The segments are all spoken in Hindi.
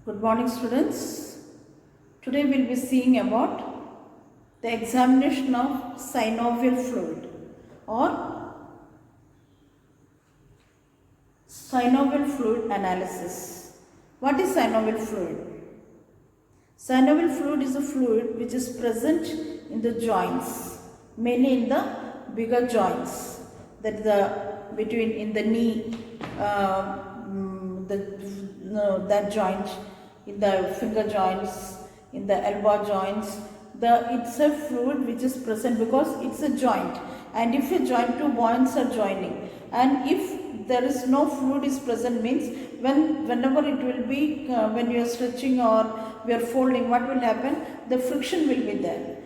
Good morning, students. Today we'll be seeing about the examination of synovial fluid or synovial fluid analysis. What is synovial fluid? Synovial fluid is a fluid which is present in the joints, mainly in the bigger joints, that is the between in the knee, that joint, in the finger joints, in the elbow joints. It's a fluid which is present because it's a joint, and if a joint, two bones are joining, and if there is no fluid is present, means whenever it will be when you are stretching or we are folding, what will happen? The friction will be there.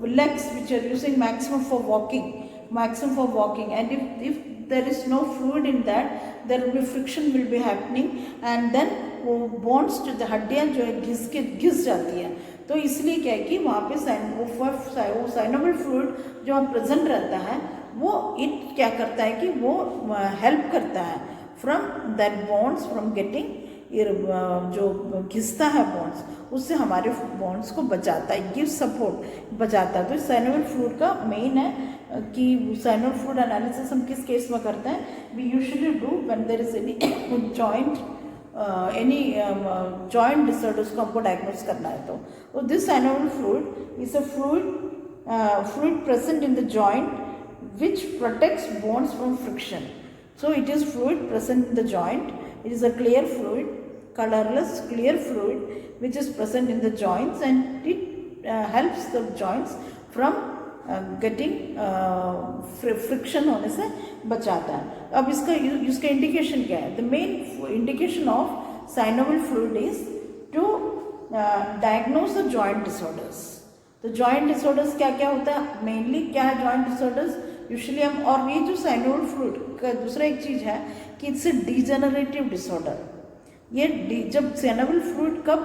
Legs which are using maximum for walking, and if there is no fluid in that, there will be friction will be happening, and then वो बोन्स जो हड्डियाँ जो है घिस जाती हैं. तो इसलिए क्या है कि वहाँ पे साइनोवियल फ्लूइड जो प्रेजेंट रहता है, वो इट क्या करता है कि वो हेल्प करता है from that bones from getting, जो घिसता है बोन्स, उससे हमारे बोन्स को बचाता है, गिव सपोर्ट, बचाता है. तो साइनोवियल फ्लूइड का मेन है कि साइनोवियल फ्लूइड एनालिसिस हम किस केस में करते हैं? We usually do when there is any joint joint disorders को हमको डायग्नोज करना है. तो this synovial fluid is a fluid present in the joint which protects bones from friction. So it is fluid present in the joint. It is a clear fluid, colorless clear fluid which is present in the joints, and it helps the joints from getting friction होने से बचाता है. अब इसका इंडिकेशन क्या है? The main indication of synovial fluid is to diagnose the joint disorders. तो जॉइंट डिसऑर्डर्स क्या क्या होता है? मेनली क्या है जॉइंट डिसऑर्डर्स? यूजुअली हम, और ये जो साइनोवियल फ्लूइड का दूसरा एक चीज़ है कि इट्स ए डिजेनरेटिव डिसऑर्डर. ये जब साइनोवियल फ्लूइड कब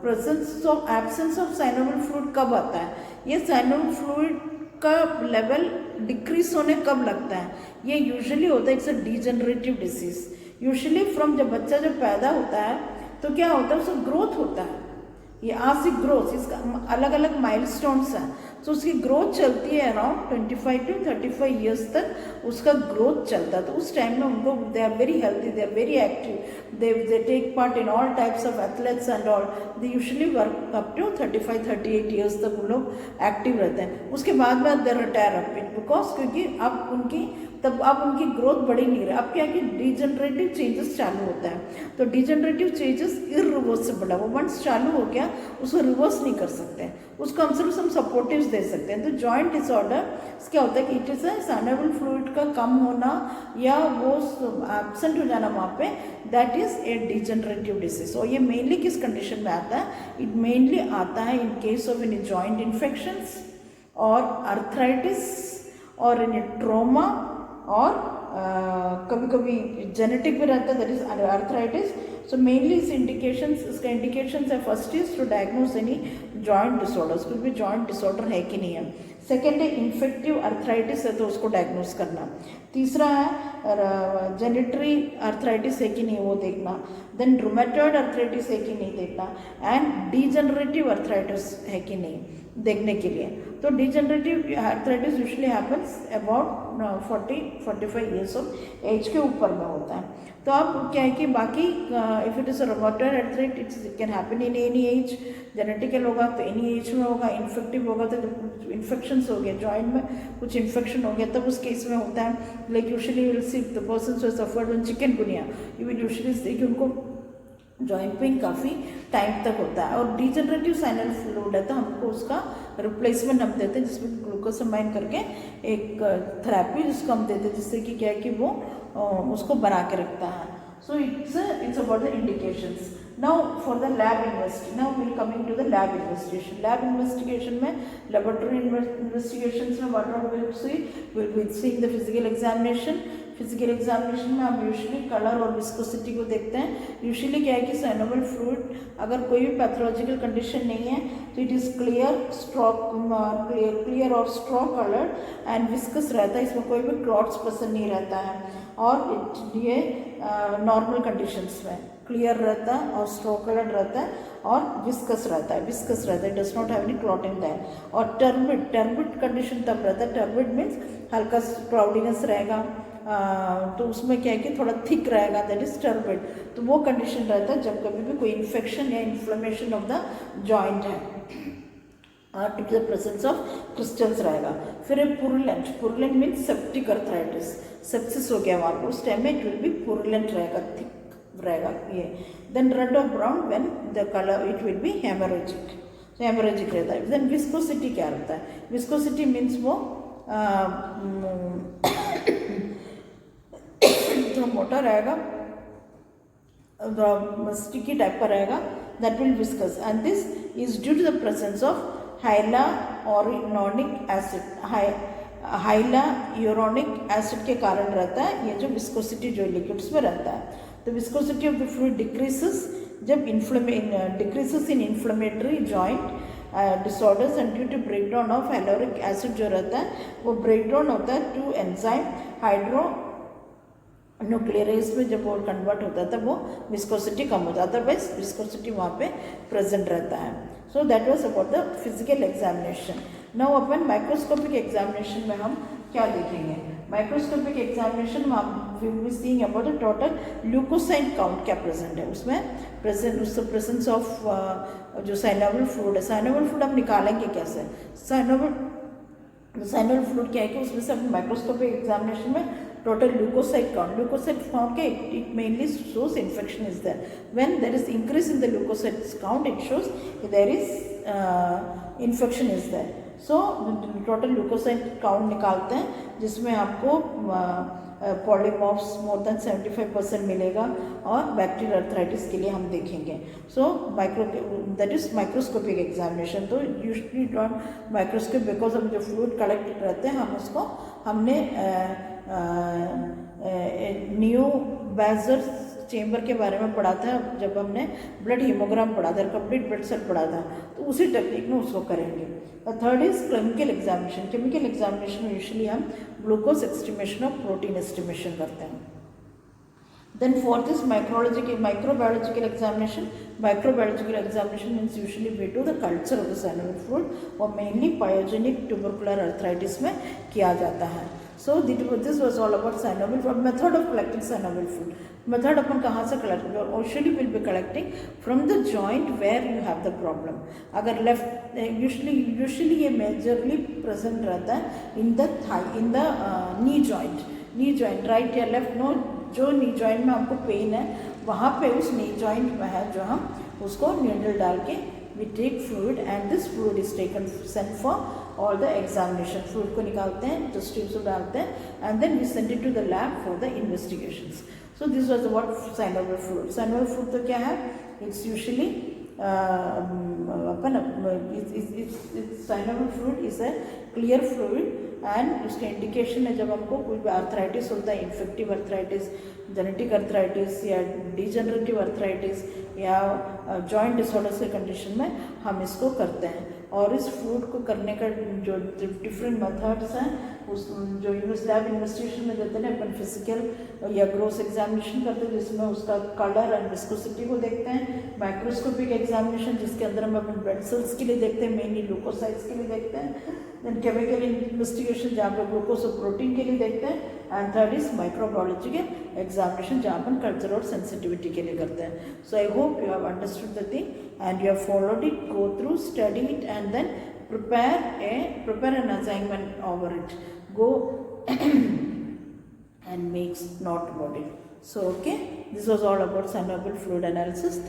presence of absence of synovial fluid कब आता है? ये साइनोवियल फ्लूइड का लेवल डिक्रीज होने कब लगता है? ये यूजुअली होता है, it's a degenerative disease. Usually from जब बच्चा जब पैदा होता है तो क्या होता है, उसका ग्रोथ होता है. ये आसिक ग्रोथ, इसका अलग अलग माइलस्टोन्स हैं. तो उसकी ग्रोथ चलती है अराउंड 25 to 35 ईयर्स तक उसका ग्रोथ चलता है. तो उस टाइम में उनको they are very healthy, they are very active, they take part in all types of athletes and all. They usually work up to 35-38 years तक वो लोग एक्टिव रहते हैं. उसके बाद they retire up it, because क्योंकि अब उनकी ग्रोथ बढ़ी नहीं रही. अब क्या कि डिजेनरेटिव चेंजेस चालू होता है. तो डिजेनरेटिव चेंजेस इरिवर्सिबल है. वो वंस चालू हो गया उसको रिवर्स नहीं कर सकते, उसको हम सपोर्टिव्स दे सकते हैं. तो जॉइंट डिसऑर्डर क्या होता है कि इट इज साइनोवियल फ्लूइड का कम होना या वो एब्सेंट हो जाना वहाँ पे, that is a degenerative disease. और ये मेनली किस कंडीशन में आता है? इट मेनली आता है in case of any joint infections और अर्थराइटिस और इन ट्रोमा, और कभी कभी जेनेटिक भी रहता है, that is arthritis. So mainly इस इंडिकेशंस, इसका इंडिकेशंस है, first is to diagnose any joint disorders, कुछ भी जॉइंट डिसऑर्डर है कि नहीं है. सेकेंड है इन्फेक्टिव अर्थराइटिस है तो उसको डायग्नोज करना. तीसरा है जेनेटरी अर्थराइटिस है कि नहीं वो देखना. देन रूमेटॉइड अर्थराइटिस है कि नहीं देखना, एंड डिजेनरेटिव अर्थराइटिस है कि नहीं देखने के लिए. तो degenerative arthritis usually happens about 40-45 years of age के ऊपर में होता है. तो अब क्या है कि बाकी if it is rheumatoid arthritis it can happen in any as. Genetical होगा तो एनी एज में होगा. इन्फेक्टिव होगा तो जब इन्फेक्शंस हो गए, जॉइंट में कुछ इन्फेक्शन हो गया, तब उस केस में होता है. Like usually will see the persons who suffered from chikungunya, you will usually see कि उनको जॉइंट पेन काफ़ी टाइम तक होता है. और डिजेनरेटिव साइनल फ्लूइड है तो हमको उसका रिप्लेसमेंट हम देते हैं, जिसमें ग्लूकोसामाइन करके एक थेरेपी जिसको हम देते हैं, जिससे कि क्या है कि वो उसको बना के रखता है. So it's about the indications. Now for the lab investigation, now will coming to the lab investigation. Lab investigation में, लेबोरेटरी इन्वेस्टिगेशंस में what will be seeing the physical examination. Physical examination में हम यूजुअली कलर और विस्कोसिटी को देखते हैं. यूजुअली क्या है कि साइनोवियल फ्लूइड अगर कोई भी पैथोलॉजिकल कंडीशन नहीं है तो इट इज़ क्लियर और स्ट्रॉ कलर एंड विस्कस रहता है. इसमें कोई भी क्लॉट्स पसंद नहीं रहता है, और ये नॉर्मल कंडीशंस में क्लियर रहता है और स्ट्रो कलर रहता है और विस्कस रहता है, does not have any clotting there. और टर्बिड कंडीशन तब रहता है, टर्बिड मीन्स हल्का क्लाउडीनेस रहेगा, तो उसमें क्या है कि थोड़ा थिक रहेगा, दैट इज टर्बिड। तो वो कंडीशन रहता है जब कभी भी कोई इन्फेक्शन या इन्फ्लेमेशन ऑफ द जॉइंट है, to the presence of crystals रहेगा। फिर है purulent means septic arthritis, sepsis हो गया वहाँ पर, उस टाइम में इट विल बी पुरुलेंट रहेगा, थिक रहेगा ये। देन रेड और brown when the colour it will be haemorrhagic, तो हेमोरेजिक रहता है। देन विस्कोसिटी क्या रहता है, विस्कोसिटी मीन्स वो जो मोटा रहेगा, स्टिकी टाइप का रहेगा, that will viscous, and this is due to the presence of hyaluronic acid, hyaluronic acid के कारण रहता है ये जो विस्कोसिटी जो लिक्विड्स में रहता है। तो viscosity of the fluid decreases जब decreases in inflammatory joint disorders and due to breakdown of hyaluronic acid जो रहता है वो ब्रेकडाउन होता है टू एंजाइम हाइड्रो न्यूक्लियरेज में, जब वो कन्वर्ट होता है तब वो विस्कोसिटी कम होता है, अदरवाइज विस्कोसिटी वहाँ पे प्रेजेंट रहता है। So that was about the physical examination. Now upon microscopic examination में हम क्या देखेंगे, माइक्रोस्कोपिक एग्जामिनेशन में हम will be seeing about the total leucocyte count क्या प्रेजेंट है उसमें, प्रेजेंस ऑफ जो साइनोवियल फ्लूइड है। साइनोवियल फ्लूइड हम निकालेंगे कैसे, साइनोवियल फ्लूइड क्या है कि उसमें से हम माइक्रोस्कोपिक एग्जामिनेशन में total leukocyte count it mainly shows infection is there. When there is increase in the leukocytes count, it shows there is infection is there. So total leukocyte count निकालते हैं जिसमें आपको पॉलीमॉर्फ्स मोर देन 75% मिलेगा, और बैक्टीरियल अर्थराइटिस के लिए हम देखेंगे। So that is microscopic examination. तो यूजली डॉट माइक्रोस्कोप बिकॉज हम जो फ्लूइड कलेक्ट रहते हैं हम उसको हमने न्यू बेजर चेम्बर के बारे में पढ़ा था जब हमने ब्लड हीमोग्राम पढ़ा था, कंप्लीट ब्लड सेल पढ़ा था, तो उसी टेक्निक में उसको करेंगे। और third is chemical examination. Chemical examination में यूजुअली हम ग्लूकोज एस्टिमेशन और प्रोटीन एस्टिमेशन करते हैं। Then fourth is microbiological examination. Microbiological examination means usually we do the culture of the synovial fluid और mainly pyogenic tubercular arthritis में किया जाता है। So this was all about synovial fluid. Method of collecting synovial fluid. Method अपन कहाँ से collect करेंगे? Usually will be collecting from the joint where you have the problem. अगर left usually ये majorly present रहता है in the thigh, in the knee joint, right या left, no, जो नी जॉइंट में हमको पेन है वहाँ पे उस नी जॉइंट में है जो हम उसको नीडल डाल के we take fluid and this fluid is taken send for all the examination. Fluid को निकालते हैं, जो स्ट्रिप्स डालते हैं and then we send it to the lab for the investigations. So this was what synovial fluid. Synovial fluid तो क्या है, it's usually synovial fluid is a clear fluid and उसका इंडिकेशन है जब हमको कोई भी अर्थराइटिस होता है, इन्फेक्टिव अर्थराइटिस, जेनेटिक अर्थराइटिस या डिजेनरेटिव अर्थराइटिस या जॉइंट डिसऑर्डर्स के कंडीशन में हम इसको करते हैं। और इस फ्लूइड को करने का जो डिफरेंट मेथड्स हैं उस जो लैब इन्वेस्टिगेशन में देते हैं अपन फिजिकल या ग्रोस एग्जामिनेशन करते हैं जिसमें उसका कलर एंड विस्कोसिटी को देखते हैं। माइक्रोस्कोपिक एग्जामिनेशन जिसके अंदर हम अपन ब्लड सेल्स के लिए देखते हैं, मेनली ल्यूकोसाइट्स के लिए देखते हैं। देन केमिकल इन्वेस्टिगेशन जहाँ पे ग्लूकोज और प्रोटीन के लिए देखते हैं। And third is microbiological examination जहाँ अपन कल्चर और सेंसिटिविटी के लिए करते हैं। So I hope you have understood the thing and you have followed it, go through, study it and then prepare an assignment over it. Go and make note about it. So okay, this was all about synovial fluid analysis.